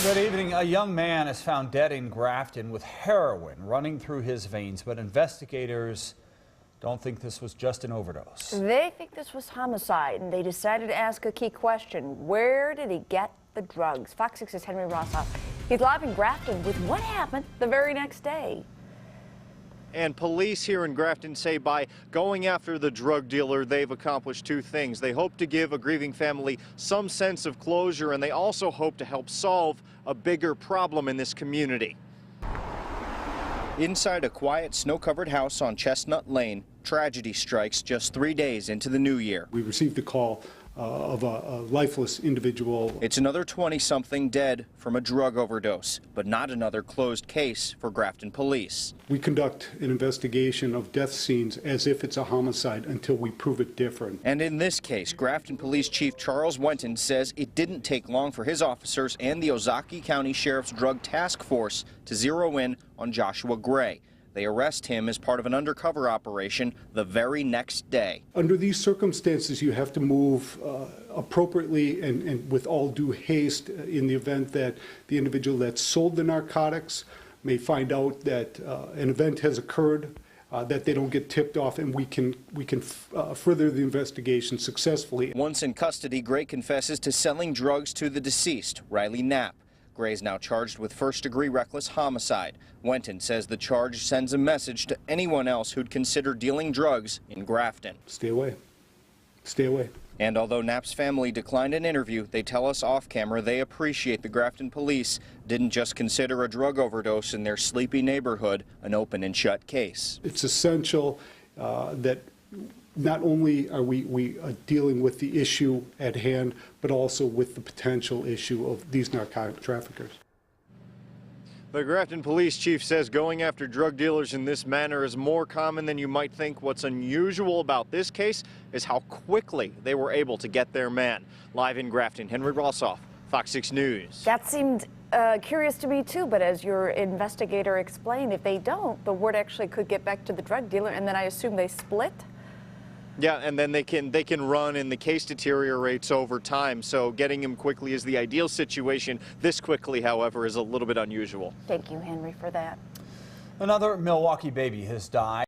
Good evening. A young man is found dead in Grafton with heroin running through his veins, but investigators don't think this was just an overdose. They think this was homicide, and they decided to ask a key question. Where did he get the drugs? Fox 6's Henry Rossoff. He's live in Grafton with what happened the very next day. And police here in Grafton say by going after the drug dealer, they've accomplished two things. They hope to give a grieving family some sense of closure, and they also hope to help solve a bigger problem in this community. Inside a quiet, snow-covered house on Chestnut Lane, tragedy strikes just 3 days into the new year. We received a call of a lifeless individual. It's another 20-something dead from a drug overdose, but not another closed case for Grafton police. We conduct an investigation of death scenes as if it's a homicide until we prove it different. And in this case, Grafton Police Chief Charles Wenton says it didn't take long for his officers and the Ozaukee County Sheriff's Drug Task Force to zero in on Joshua Gray. They arrest him as part of an undercover operation the very next day. Under these circumstances, you have to move appropriately and with all due haste in the event that the individual that sold the narcotics may find out that an event has occurred, that they don't get tipped off, and we can further the investigation successfully. Once in custody, Gray confesses to selling drugs to the deceased, Riley Knapp. Gray is now charged with first-degree reckless homicide. Wenton says the charge sends a message to anyone else who'd consider dealing drugs in Grafton. Stay away. Stay away. And although Knapp's family declined an interview, they tell us off-camera they appreciate the Grafton police didn't just consider a drug overdose in their sleepy neighborhood an open and shut case. It's essential that not only are we dealing with the issue at hand, but also with the potential issue of these narcotic traffickers. The Grafton police chief says going after drug dealers in this manner is more common than you might think. What's unusual about this case is how quickly they were able to get their man. Live in Grafton, Henry Rossoff, Fox 6 News. That seemed curious to me too, but as your investigator explained, if they don't, the word actually could get back to the drug dealer, and then I assume they split? Yeah, and then they can run and the case deteriorates over time. So getting him quickly is the ideal situation. This quickly, however, is a little bit unusual. Thank you, Henry, for that. Another Milwaukee baby has died.